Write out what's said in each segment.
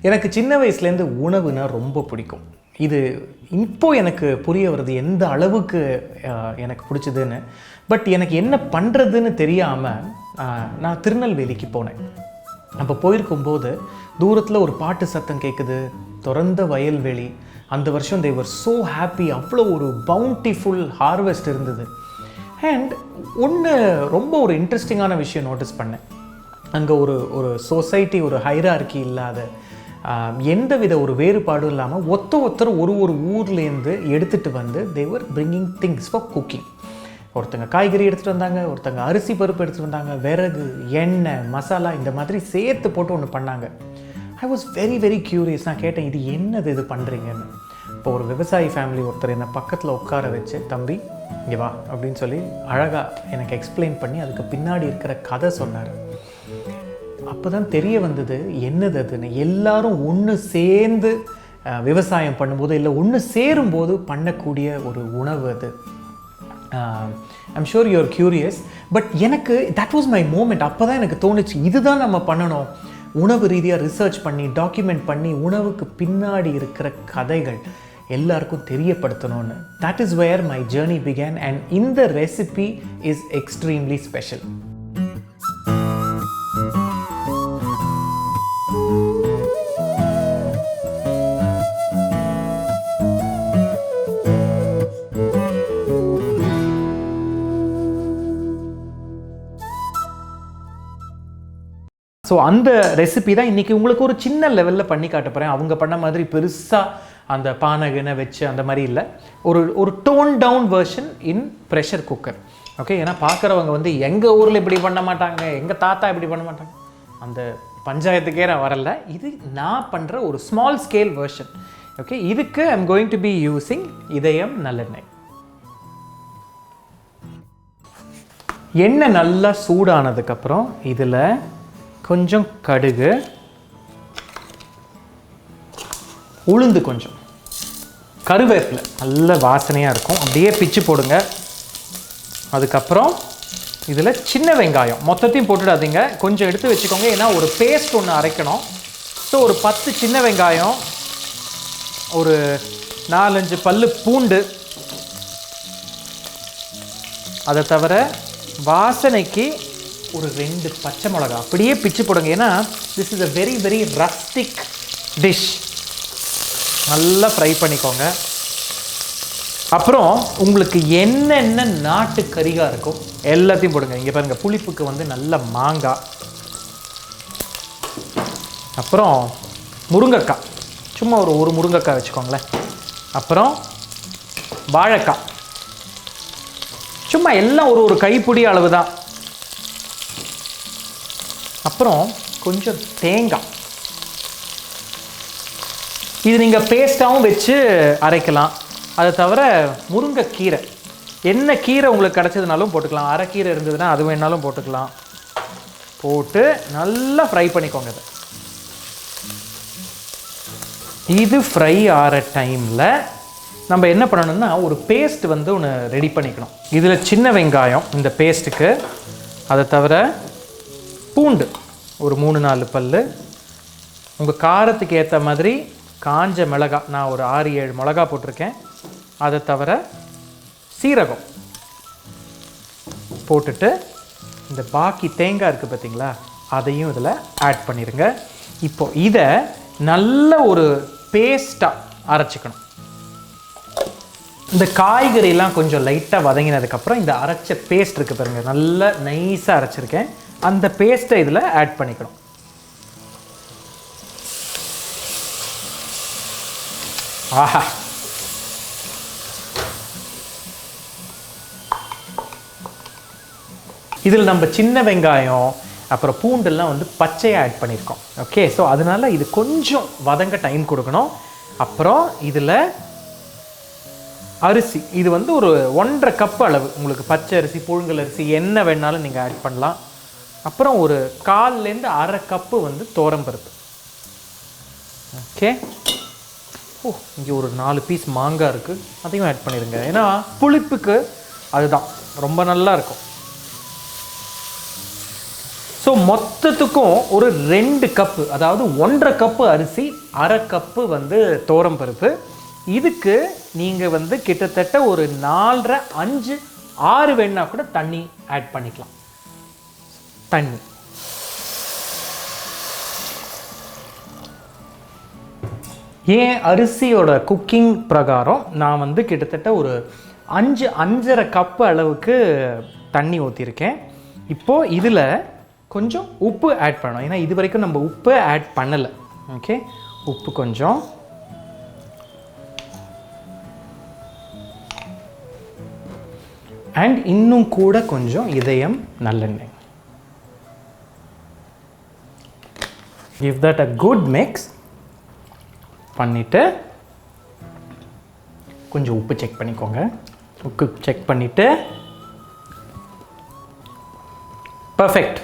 எனக்கு சின்ன வயசுலேருந்து உணவுனா ரொம்ப பிடிக்கும். இது இப்போது எனக்கு புரிய வருது எந்த அளவுக்கு எனக்கு பிடிச்சதுன்னு. பட் எனக்கு என்ன பண்ணுறதுன்னு தெரியாமல் நான் திருநெல்வேலிக்கு போனேன். அப்போ போயிருக்கும்போது தூரத்தில் ஒரு பாட்டு சத்தம் கேட்குது, திறந்த வயல்வெளி. அந்த வருஷம் they were so happy, அவ்வளோ ஒரு பவுண்டிஃபுல் ஹார்வெஸ்ட் இருந்தது. அண்ட் ஒன்று ரொம்ப ஒரு இன்ட்ரெஸ்டிங்கான விஷயம் நோட்டீஸ் பண்ணேன். அங்கே ஒரு சொசைட்டி, ஒரு ஹைரார்கி இல்லாத, எந்தவித ஒரு வேறுபாடும் இல்லாமல் ஒருத்தர் ஒரு ஊர்லேருந்து எடுத்துகிட்டு வந்து they were bringing things for cooking. ஒருத்தங்க காய்கறி எடுத்துகிட்டு வந்தாங்க, ஒருத்தங்க அரிசி பருப்பு எடுத்துகிட்டு வந்தாங்க, விறகு, எண்ணெய், மசாலா இந்த மாதிரி சேர்த்து போட்டு ஒன்று பண்ணாங்க. I was very very curious. நான் கேட்டேன், இது என்னது இது பண்ணுறீங்கன்னு. இப்போ ஒரு விவசாயி ஃபேமிலி ஒருத்தர் என்னை பக்கத்தில் உட்கார வச்சு, தம்பி இங்கே வா அப்படின்னு சொல்லி அழகாக எனக்கு எக்ஸ்பிளைன் பண்ணி அதுக்கு பின்னாடி இருக்கிற கதை சொன்னார். அப்போ தான் தெரிய வந்தது என்னது அதுன்னு. எல்லாரும் ஒன்று சேர்ந்து விவசாயம் பண்ணும்போது, இல்லை ஒன்று சேரும்போது பண்ணக்கூடிய ஒரு உணவு அது. I'm sure you are curious. But எனக்கு தட் வாஸ் மை மூமெண்ட். அப்போ தான் எனக்கு தோணுச்சு, இதுதான் நம்ம பண்ணணும். உணவு ரீதியாக ரிசர்ச் பண்ணி டாக்குமெண்ட் பண்ணி உணவுக்கு பின்னாடி இருக்கிற கதைகள் எல்லாருக்கும் தெரியப்படுத்தணும்னு. That is where my journey began. And இந்த recipe is extremely special. So அந்த ரெசிபி தான் இன்றைக்கி உங்களுக்கு ஒரு சின்ன லெவலில் பண்ணி காட்ட போகிறேன். அவங்க பண்ண மாதிரி பெருசாக அந்த பானகனை வச்சு அந்த மாதிரி இல்லை. ஒரு tone down version in pressure cooker. Okay, ஏன்னா பார்க்குறவங்க வந்து எங்கள் ஊரில் இப்படி பண்ண மாட்டாங்க, எங்கள் தாத்தா இப்படி பண்ண மாட்டாங்க, அந்த பஞ்சாயத்துக்கே நான் வரல. இது நான் பண்ணுற ஒரு ஸ்மால் ஸ்கேல் வெர்ஷன். ஓகே, இதுக்கு I am going to be using இதயம் நல்லெண்ணெய். எண்ணெய் நல்லா சூடானதுக்கப்புறம் இதில் கொஞ்சம் கடுகு, உளுந்து, கொஞ்சம் கருவேப்பிலை, நல்ல வாசனையாக இருக்கும், அப்படியே பிச்சு போடுங்க. அதுக்கப்புறம் இதில் சின்ன வெங்காயம் மொத்தத்தையும் போட்டுடாதீங்க, கொஞ்சம் எடுத்து வச்சுக்கோங்க, ஏன்னா ஒரு பேஸ்ட் ஒன்று அரைக்கணும். ஸோ ஒரு 10 சின்ன வெங்காயம், ஒரு 4-5 பல்லு பூண்டு, அதை தவிர வாசனைக்கு ஒரு 2 பச்சை மிளகா அப்படியே பிச்சு போடுங்க. ஏன்னா this is a very very rustic dish. நல்லா ஃப்ரை பண்ணிக்கோங்க. அப்புறம் உங்களுக்கு என்னென்ன நாட்டு கறிகாய் இருக்கும் எல்லாத்தையும் போடுங்க. இங்கே பாருங்கள், புளிப்புக்கு வந்து நல்ல மாங்காய், அப்புறம் முருங்கைக்காய், சும்மா ஒரு முருங்கைக்காய் வச்சுக்கோங்களேன். அப்புறம் வாழைக்காய், சும்மா எல்லாம் ஒரு கைப்பிடி அளவு தான். அப்புறம் கொஞ்சம் தேங்காய். இது நீங்கள் பேஸ்ட்டாகவும் வச்சு அரைக்கலாம். அதை தவிர முருங்கைக்கீரை, என்ன கீரை உங்களுக்கு கிடச்சதுனாலும் போட்டுக்கலாம். அரைக்கீரை இருந்ததுன்னா அது வேணாலும் போட்டுக்கலாம். போட்டு நல்லா ஃப்ரை பண்ணிக்கோங்க. இது ஃப்ரை ஆகிற டைமில் நம்ம என்ன பண்ணணும்னா ஒரு பேஸ்ட் வந்து ஒன்று ரெடி பண்ணிக்கணும். இதில் சின்ன வெங்காயம் இந்த பேஸ்ட்டுக்கு, அதை தவிர பூண்டு ஒரு 3-4 பல்லு, உங்கள் காரத்துக்கு ஏற்ற மாதிரி காஞ்ச மிளகாய், நான் ஒரு 6-7 மிளகா போட்டிருக்கேன். அதை தவிர சீரகம் போட்டுட்டு இந்த பாக்கி தேங்காய் இருக்குது பார்த்தீங்களா, அதையும் இதில் ஆட் பண்ணிடுங்க. இப்போ இதை நல்ல ஒரு பேஸ்ட்டாக அரைச்சிக்கணும். இந்த காய்கறிலாம் கொஞ்சம் லைட்டாக வதங்கினதுக்கப்புறம் இந்த அரைச்ச பேஸ்ட் இருக்குது பாருங்கள், நல்லா நைஸாக அரைச்சிருக்கேன், அந்த பேஸ்ட்டை இதில் ஆட் பண்ணிக்கணும். ஆஹா, இதில் நம்ம சின்ன வெங்காயம் அப்புறம் பூண்டெல்லாம் வந்து பச்சையாக ஆட் பண்ணியிருக்கோம். ஓகே, ஸோ அதனால் இது கொஞ்சம் வதங்க டைம் கொடுக்கணும். அப்புறம் இதில் அரிசி, இது வந்து ஒரு 1.5 கப் அளவு, உங்களுக்கு பச்சை அரிசி, புழுங்கல் அரிசி என்ன வேணாலும் நீங்கள் ஆட் பண்ணலாம். அப்புறம் ஒரு 1/4லேருந்து 1/2 கப்பு வந்து துவரம்பருப்பு. ஓகே, இங்கே ஒரு 4 பீஸ் மாங்காய் இருக்குது, அதையும் ஆட் பண்ணிடுங்க. ஏன்னா புளிப்புக்கு அதுதான் ரொம்ப நல்லா இருக்கும். ஸோ மொத்தத்துக்கும் ஒரு 2 கப்பு, அதாவது 1.5 கப்பு அரிசி, 1/2 கப்பு வந்து தோரம் பருப்பு. இதுக்கு நீங்கள் வந்து கிட்டத்தட்ட ஒரு 4.5, 5, 6 வேணா கூட தண்ணி ஆட் பண்ணிக்கலாம். தண்ணி ஏன் அரிசியோட குக்கிங் பிரகாரம் நான் வந்து கிட்டத்தட்ட ஒரு 5-5.5 கப்பு அளவுக்கு தண்ணி ஊற்றிருக்கேன். இப்போது இதில் கொஞ்சம் உப்பு ஆட் பண்ணணும். ஏன்னா இது வரைக்கும் நம்ம உப்பு ஆட் பண்ணலை. ஓகே, உப்பு கொஞ்சம், அண்ட் இன்னும் கூட கொஞ்சம் இதயம் நல்லெண்ணெய். give that a good mix பண்ணிவிட்டு கொஞ்சம் உப்பு செக் பண்ணிக்கோங்க. உப்பு செக் பண்ணிவிட்டு பர்ஃபெக்ட்.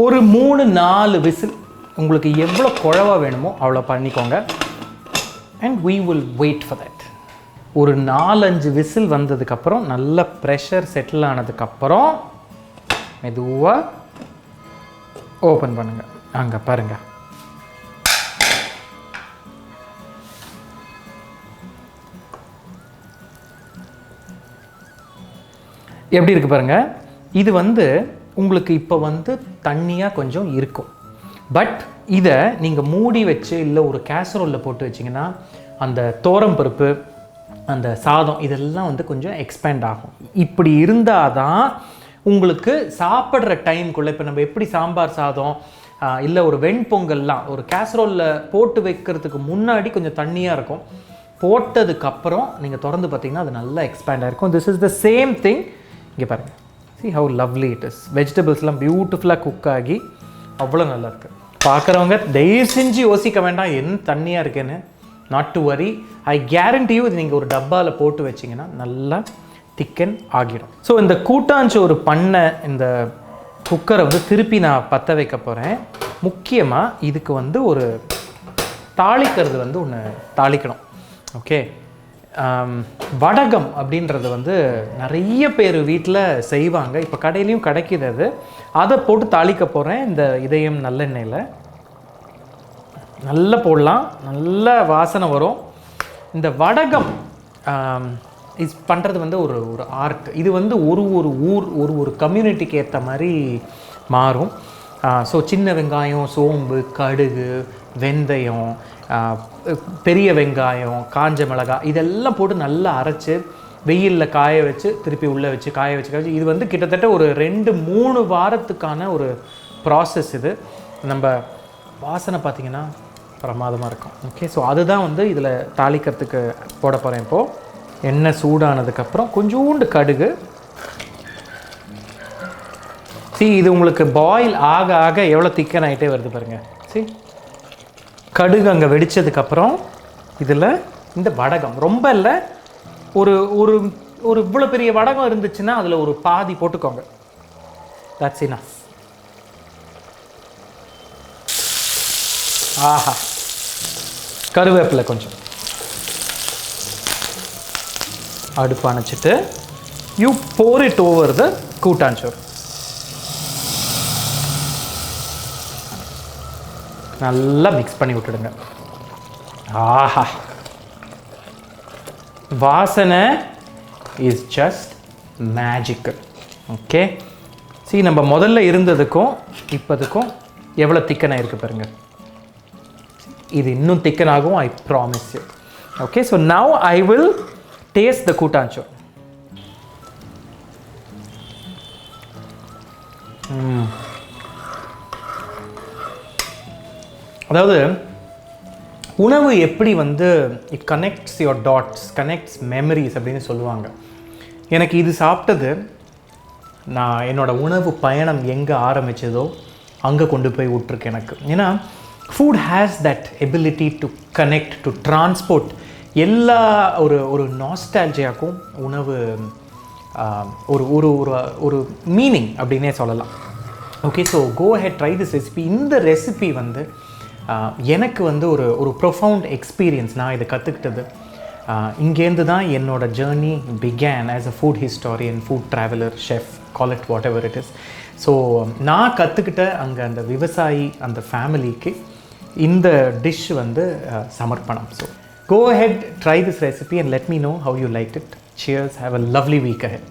ஒரு 3-4 விசில், உங்களுக்கு எவ்வளோ குழவா வேணுமோ அவ்வளோ பண்ணிக்கோங்க. And we will wait for that. ஒரு 4-5 விசில் வந்ததுக்கப்புறம் நல்ல ப்ரெஷர் செட்டில் ஆனதுக்கப்புறம் மெதுவாக ஓப்பன் பண்ணுங்கள். அங்கே பாருங்கள், எப்படி இருக்குது பாருங்கள். இது வந்து உங்களுக்கு இப்போ வந்து தண்ணியாக கொஞ்சம் இருக்கும். பட் இதை நீங்கள் மூடி வச்சு இல்லை ஒரு கேசரோலில் போட்டு வச்சிங்கன்னா அந்த தோரம் பருப்பு, அந்த சாதம் இதெல்லாம் வந்து கொஞ்சம் எக்ஸ்பேண்ட் ஆகும். இப்படி இருந்தால் தான் உங்களுக்கு சாப்பிட்ற டைம்குள்ளே, இப்போ நம்ம எப்படி சாம்பார் சாதம் இல்லை ஒரு வெண்பொங்கல்லாம் ஒரு கேசரோலில் போட்டு வைக்கிறதுக்கு முன்னாடி கொஞ்சம் தண்ணியாக இருக்கும், போட்டதுக்கப்புறம் நீங்கள் திறந்து பார்த்தீங்கன்னா அது நல்லா எக்ஸ்பேண்ட் ஆகிருக்கும். This is the same thing. இங்கே பாருங்கள், see how lovely it is. வெஜிடபிள்ஸ்லாம் பியூட்டிஃபுல்லாக குக் ஆகி அவ்வளோ நல்லா இருக்குது. பார்க்குறவங்க தயவு செஞ்சு யோசிக்க வேண்டாம் என்ன தண்ணியாக இருக்குன்னு. Not to worry, I guarantee you இது நீங்கள் ஒரு டப்பாவில் போட்டு வச்சிங்கன்னா நல்லா திக்கன் ஆகிடும். ஸோ இந்த கூட்டாஞ்சோறு பண்ண இந்த குக்கரை வந்து திருப்பி நான் பற்ற வைக்க போகிறேன். முக்கியமாக இதுக்கு வந்து ஒரு தாளிக்கிறது வந்து ஒன்று தாளிக்கணும். ஓகே, வடகம் அப்படின்றது வந்து நிறைய பேர் வீட்டில் செய்வாங்க. இப்போ கடையிலையும் கிடைக்கிது அது. அதை போட்டு தாளிக்க போகிறேன். இந்த இதயம் நல்லெண்ணெயில் நல்லா போடலாம், நல்ல வாசனை வரும். இந்த வடகம் இஸ் பண்ணுறது வந்து ஒரு ஒரு ஆர்ட். இது வந்து ஒரு ஊர் ஒரு கம்யூனிட்டிக்கு ஏற்ற மாதிரி மாறும். ஸோ சின்ன வெங்காயம், சோம்பு, கடுகு, வெந்தயம், பெரிய வெங்காயம், காஞ்ச மிளகாய் இதெல்லாம் போட்டு நல்லா அரைச்சி வெயிலில் காய வச்சு திருப்பி உள்ளே வச்சு காய வச்சு இது வந்து கிட்டத்தட்ட ஒரு 2-3 வாரத்துக்கான ஒரு ப்ராசஸ். இது நம்ம வாசனை பார்த்திங்கன்னா பிரமாதமாக இருக்கும். ஓகே, ஸோ அதுதான் வந்து இதில் தாளிக்கிறதுக்கு போட போகிறேன். இப்போது எண்ணெய் சூடானதுக்கப்புறம் கொஞ்சோண்டு கடுகு. இது உங்களுக்கு பாயில் ஆக ஆக எவ்வளோ திக்கன் ஆகிட்டே வருது பாருங்கள். கடுகு அங்கே வெடித்ததுக்கப்புறம் இதில் இந்த வடகம் ரொம்ப இல்லை, ஒரு ஒரு ஒரு இவ்வளோ பெரிய வடகம் இருந்துச்சுன்னா அதில் ஒரு பாதி போட்டுக்கோங்க. That's enough. ஆஹா, கருவேப்பிலை கொஞ்சம். அடுப்பு அணைச்சிட்டு you pour it over the kootanchoru. நல்லா மிக்ஸ் பண்ணி விட்டுடுங்க. ஆஹா, வாசனை இஸ் ஜஸ்ட் மேஜிக்கல். ஓகே, நம்ம முதல்ல இருந்ததுக்கும் இப்போதுக்கும் எவ்வளோ திக்கனாக இருக்குது பாருங்கள். இது இன்னும் திக்கனாகும், I promise you. Okay, so now I will taste the kootanchoru. அதாவது உணவு எப்படி வந்து it connects your dots, connects memories அப்படின்னு சொல்லுவாங்க. எனக்கு இது சாப்பிட்டது நான் என்னோடய உணவு பயணம் எங்கே ஆரம்பித்ததோ அங்கே கொண்டு போய் விட்ருக்கு எனக்கு. ஏன்னா food has that ability to connect, to transport எல்லா ஒரு ஒரு நாஸ்டால்ஜியாக்கும் உணவு ஒரு ஒரு ஒரு மீனிங் அப்படின்னே சொல்லலாம். Okay, so go ahead try this recipe. இந்த ரெசிபி வந்து எனக்கு வந்து ஒரு ஒரு ப்ரொஃபவுண்ட் எக்ஸ்பீரியன்ஸ். நான் இதை கற்றுக்கிட்டது இங்கேருந்து தான் என்னோடய journey began as a food historian, food traveller, chef, call it what ever it is. So நான் கற்றுக்கிட்ட அங்கே அந்த விவசாயி அந்த ஃபேமிலிக்கு இந்த டிஷ் வந்து சமர்ப்பணம். So go ahead, try this recipe and let me know how you liked it. Cheers, have a lovely week ahead.